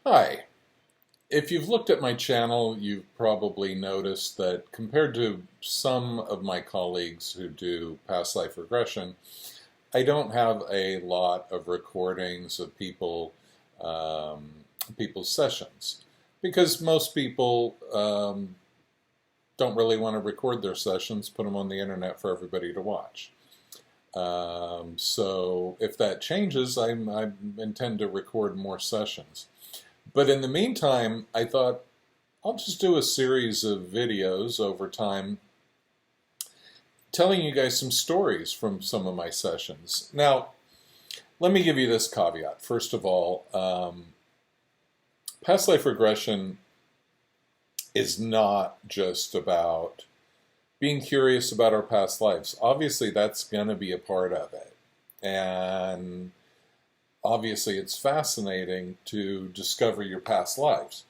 Hi. If you've looked at my channel, you've probably noticed that compared to some of my colleagues who do past life regression, I don't have a lot of recordings of people's sessions because most people don't really want to record their sessions, put them on the internet for everybody to watch. So if that changes, I intend to record more sessions. But in the meantime, I thought I'll just do a series of videos over time telling you guys some stories from some of my sessions. Now, let me give you this caveat. First of all, past life regression is not just about being curious about our past lives. Obviously, that's going to be a part of it. And obviously, it's fascinating to discover your past lives.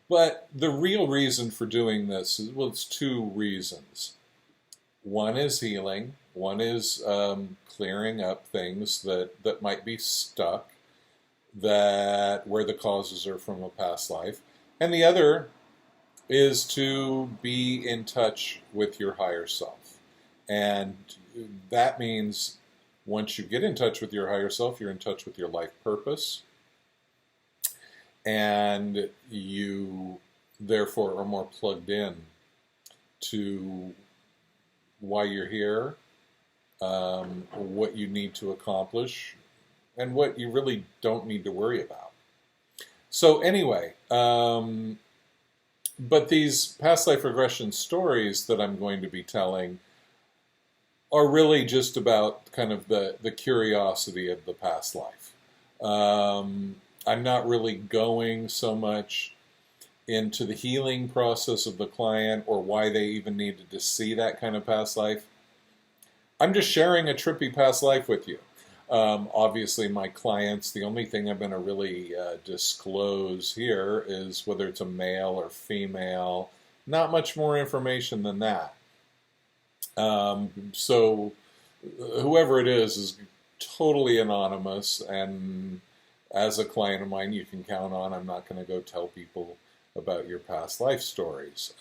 But the real reason for doing this is, well, it's two reasons. One is healing. One is clearing up things that might be stuck, where the causes are from a past life. And the other is to be in touch with your higher self. And that means once you get in touch with your higher self, you're in touch with your life purpose. And you therefore are more plugged in to why you're here, what you need to accomplish, and what you really don't need to worry about. So anyway, but these past life regression stories that I'm going to be telling are really just about kind of the curiosity of the past life. I'm not really going so much into the healing process of the client or why they even needed to see that kind of past life. I'm just sharing a trippy past life with you. Obviously, my clients, the only thing I'm going to really disclose here is whether it's a male or female. Not much more information than that. So whoever it is totally anonymous, and as a client of mine, you can count on I'm not going to go tell people about your past life stories.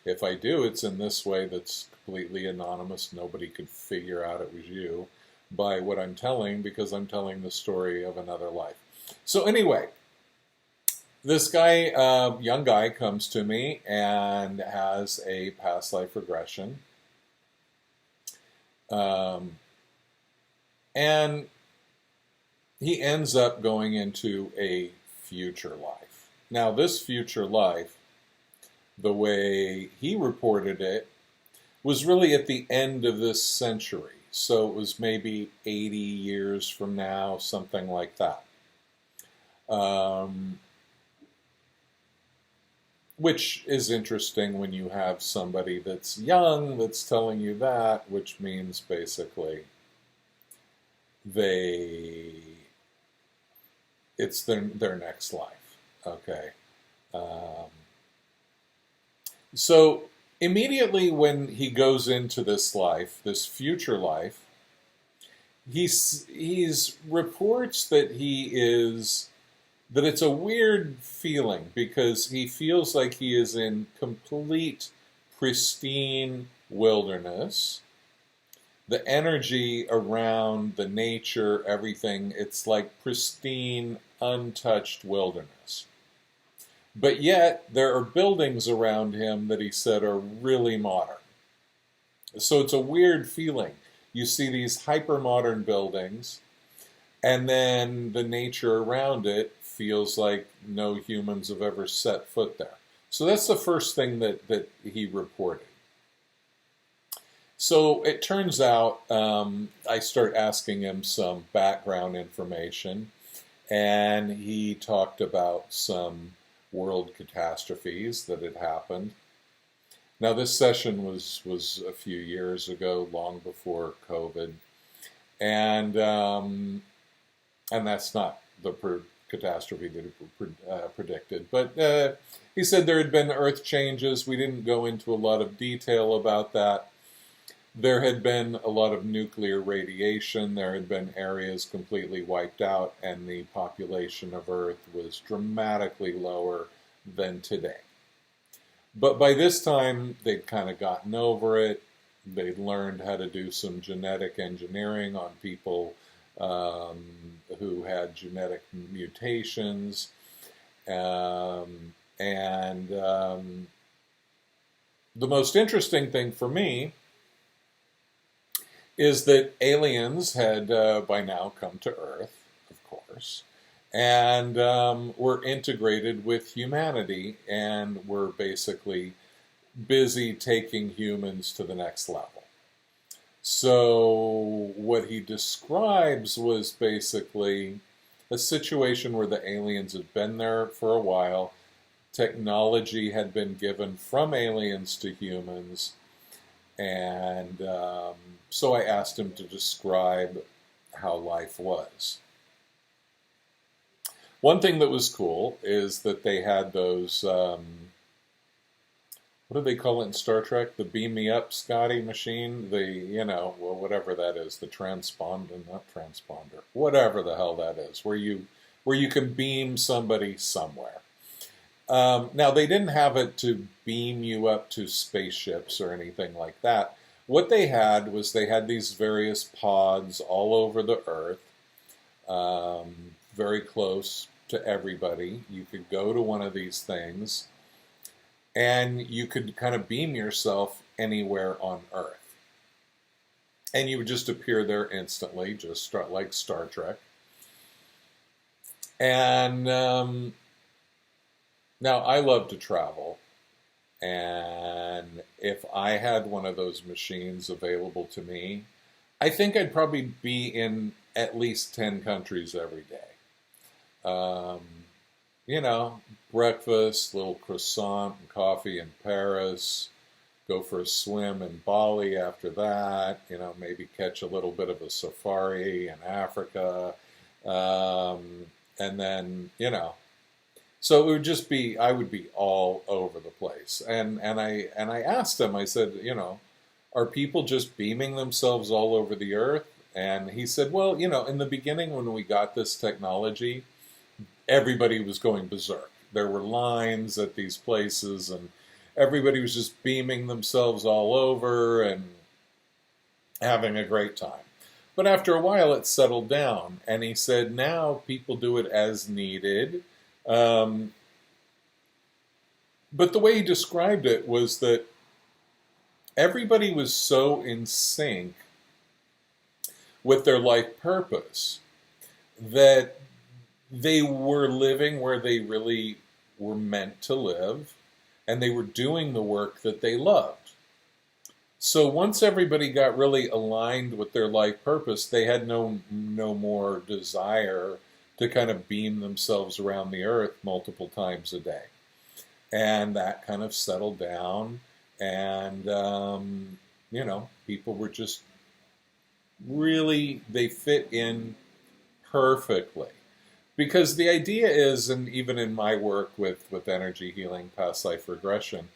If I do, it's in this way that's completely anonymous. Nobody could figure out it was you by what I'm telling, because I'm telling the story of another life. So anyway, this guy, young guy, comes to me and has a past life regression. And he ends up going into a future life. Now, this future life, the way he reported it, was really at the end of this century. So it was maybe 80 years from now, something like that. Which is interesting when you have somebody that's young that's telling you that, which means basically it's their next life. Okay. So immediately when he goes into this life, this future life, he's reports that that it's a weird feeling because he feels like he is in complete pristine wilderness. The energy around the nature, everything, it's like pristine, untouched wilderness. But yet, there are buildings around him that he said are really modern. So it's a weird feeling. You see these hyper-modern buildings, and then the nature around it feels like no humans have ever set foot there. So that's the first thing that he reported. So it turns out I start asking him some background information, and he talked about some world catastrophes that had happened. Now, this session was a few years ago, long before COVID, and that's not the catastrophe that he predicted. But he said there had been earth changes. We didn't go into a lot of detail about that. There had been a lot of nuclear radiation. There had been areas completely wiped out, and the population of Earth was dramatically lower than today. But by this time, they'd kind of gotten over it. They'd learned how to do some genetic engineering on people who had genetic mutations. And the most interesting thing for me is that aliens had by now come to Earth, of course, and were integrated with humanity and were basically busy taking humans to the next level. So what he describes was basically a situation where the aliens had been there for a while. Technology had been given from aliens to humans, and so I asked him to describe how life was. One thing that was cool is that they had those, what do they call it in Star Trek? The beam me up, Scotty machine? Well, whatever that is, the transponder, not transponder, whatever the hell that is, where you can beam somebody somewhere. Now, they didn't have it to beam you up to spaceships or anything like that. What they had was they had these various pods all over the Earth, very close to everybody. You could go to one of these things, and you could kind of beam yourself anywhere on Earth. And you would just appear there instantly, just like Star Trek. And now I love to travel. And if I had one of those machines available to me, I think I'd probably be in at least 10 countries every day. Breakfast, little croissant and coffee in Paris, go for a swim in Bali after that, maybe catch a little bit of a safari in Africa, and then, so it would just be, I would be all over the place. And I asked him, I said, are people just beaming themselves all over the Earth? And he said, well, in the beginning when we got this technology, everybody was going berserk. There were lines at these places, and everybody was just beaming themselves all over and having a great time. But after a while, it settled down. And he said, now people do it as needed. But the way he described it was that everybody was so in sync with their life purpose that they were living where they really were meant to live, and they were doing the work that they loved. So once everybody got really aligned with their life purpose, they had no more desire to kind of beam themselves around the Earth multiple times a day. And that kind of settled down, and people were just really, they fit in perfectly. Because the idea is, and even in my work with energy healing, past life regression,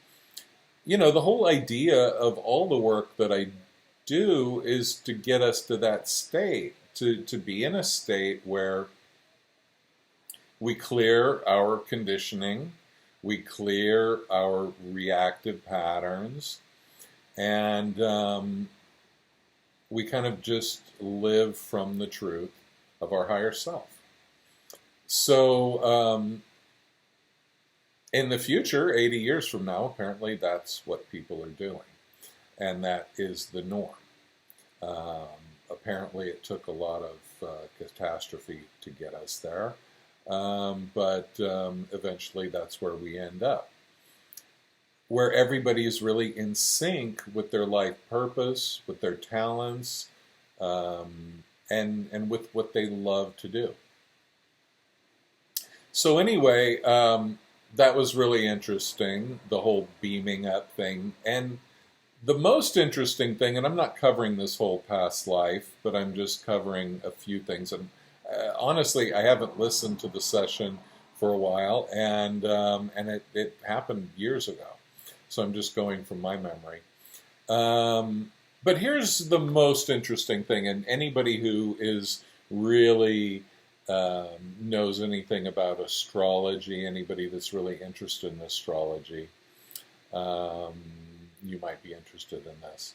the whole idea of all the work that I do is to get us to that state, to be in a state where we clear our conditioning, we clear our reactive patterns, and we kind of just live from the truth of our higher self. So in the future, 80 years from now, apparently that's what people are doing. And that is the norm. Apparently it took a lot of catastrophe to get us there. But eventually that's where we end up. Where everybody is really in sync with their life purpose, with their talents, and with what they love to do. So anyway, that was really interesting, the whole beaming up thing. And the most interesting thing, and I'm not covering this whole past life, but I'm just covering a few things. And honestly, I haven't listened to the session for a while, and it happened years ago. So I'm just going from my memory. But here's the most interesting thing, and anybody who is really knows anything about astrology, anybody that's really interested in astrology, um, you might be interested in this.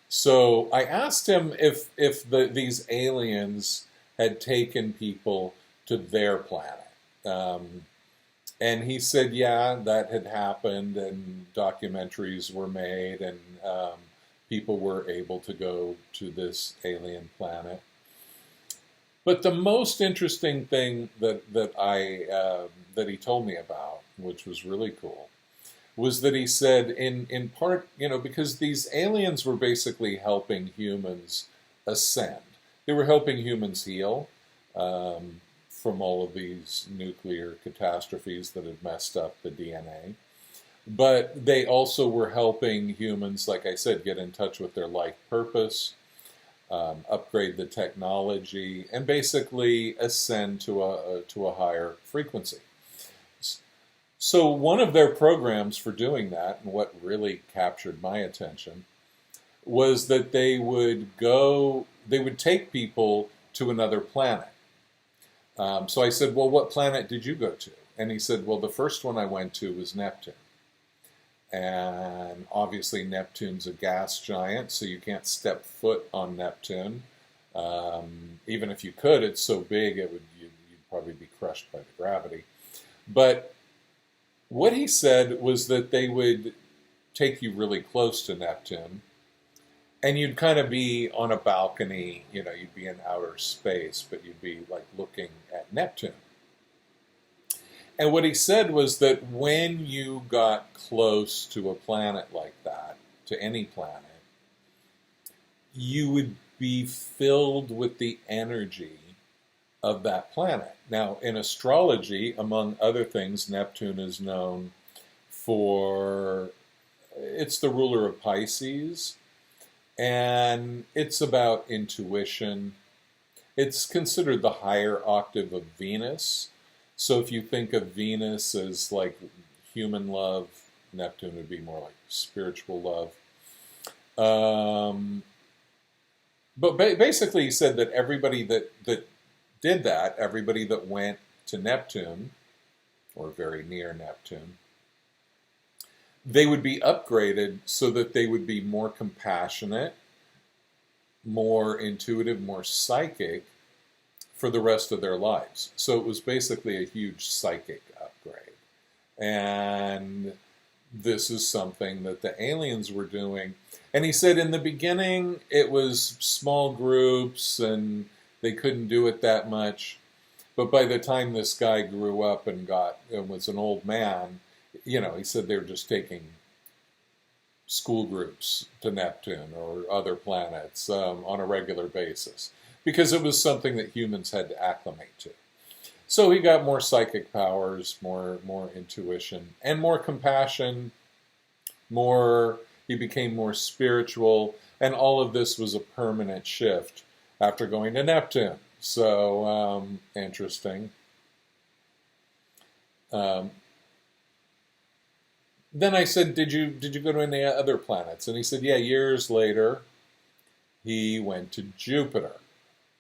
So I asked him if these aliens had taken people to their planet. Um, and he said, yeah, that had happened, and documentaries were made, and people were able to go to this alien planet. But the most interesting thing that he told me about, which was really cool, was that he said in part, because these aliens were basically helping humans ascend. They were helping humans heal from all of these nuclear catastrophes that had messed up the DNA. But they also were helping humans, like I said, get in touch with their life purpose, upgrade the technology, and basically ascend to a higher frequency. So one of their programs for doing that, and what really captured my attention, was that they would take people to another planet. So I said, well, what planet did you go to? And he said, well, the first one I went to was Neptune. And obviously Neptune's a gas giant, so you can't step foot on Neptune. Even if you could, it's so big you'd probably be crushed by the gravity. But what he said was that they would take you really close to Neptune, and you'd kind of be on a balcony, you'd be in outer space, but you'd be like looking at Neptune. And what he said was that when you got close to a planet like that, to any planet, you would be filled with the energy of that planet. Now, in astrology, among other things, Neptune is known it's the ruler of Pisces, and it's about intuition. It's considered the higher octave of Venus. So if you think of Venus as like human love, Neptune would be more like spiritual love. But basically, he said that everybody that did that, everybody that went to Neptune, or very near Neptune, they would be upgraded so that they would be more compassionate, more intuitive, more psychic for the rest of their lives. So it was basically a huge psychic upgrade. And this is something that the aliens were doing. And he said in the beginning it was small groups and they couldn't do it that much. But by the time this guy grew up and was an old man, he said they were just taking school groups to Neptune or other planets on a regular basis, because it was something that humans had to acclimate to. So he got more psychic powers, more intuition, and more compassion. He became more spiritual, and all of this was a permanent shift after going to Neptune. So interesting. Then I said, did you go to any other planets? And he said, yeah, years later, he went to Jupiter.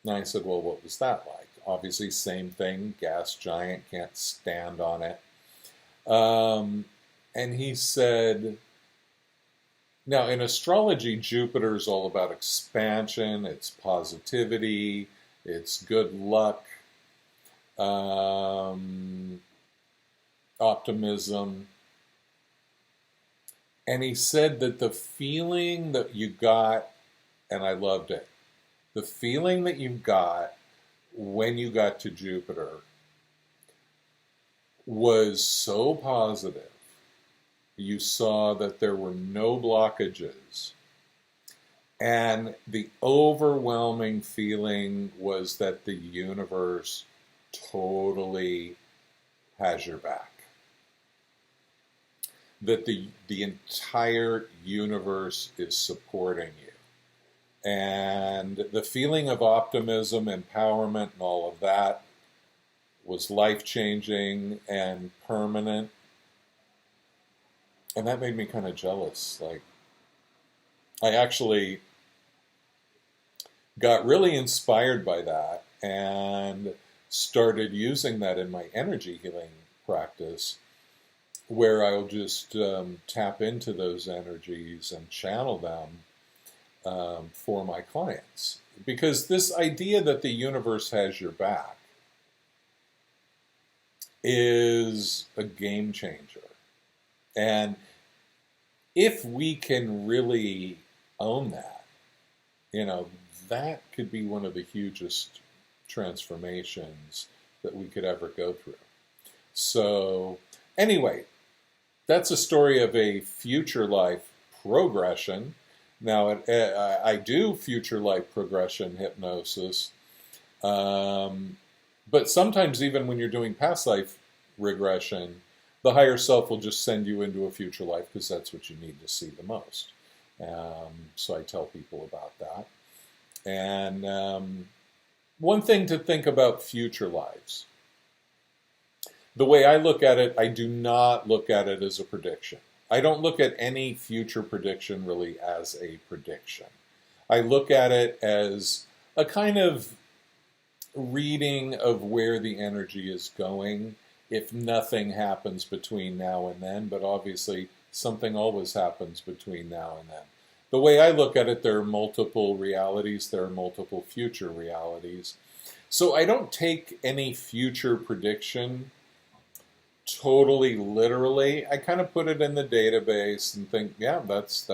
And I said, well, what was that like? Obviously, same thing, gas giant, can't stand on it. And he said, now in astrology, Jupiter is all about expansion, it's positivity, it's good luck, optimism. And he said that the feeling that you got, and I loved it, the feeling that you got when you got to Jupiter was so positive. You saw that there were no blockages. And the overwhelming feeling was that the universe totally has your back. That the entire universe is supporting you. And the feeling of optimism, empowerment, and all of that was life-changing and permanent. And that made me kind of jealous. Like, I actually got really inspired by that and started using that in my energy healing practice, where I'll just tap into those energies and channel them for my clients. Because this idea that the universe has your back is a game changer. And if we can really own that, that could be one of the hugest transformations that we could ever go through. So anyway, that's a story of a future life progression. Now, I do future life progression hypnosis, but sometimes even when you're doing past life regression, the higher self will just send you into a future life because that's what you need to see the most. So I tell people about that. And one thing to think about future lives. The way I look at it, I do not look at it as a prediction. I don't look at any future prediction really as a prediction. I look at it as a kind of reading of where the energy is going if nothing happens between now and then, but obviously something always happens between now and then. The way I look at it, there are multiple realities, there are multiple future realities. So I don't take any future prediction totally literally. I kind of put it in the database and think, yeah, that's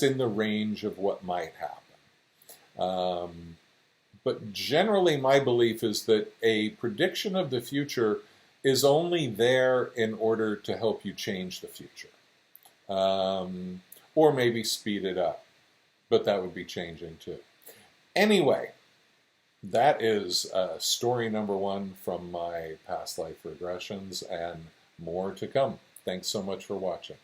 in the range of what might happen. But generally, my belief is that a prediction of the future is only there in order to help you change the future, or maybe speed it up. But that would be changing too. Anyway, that is story number 1 from my past life regressions, and more to come. Thanks so much for watching.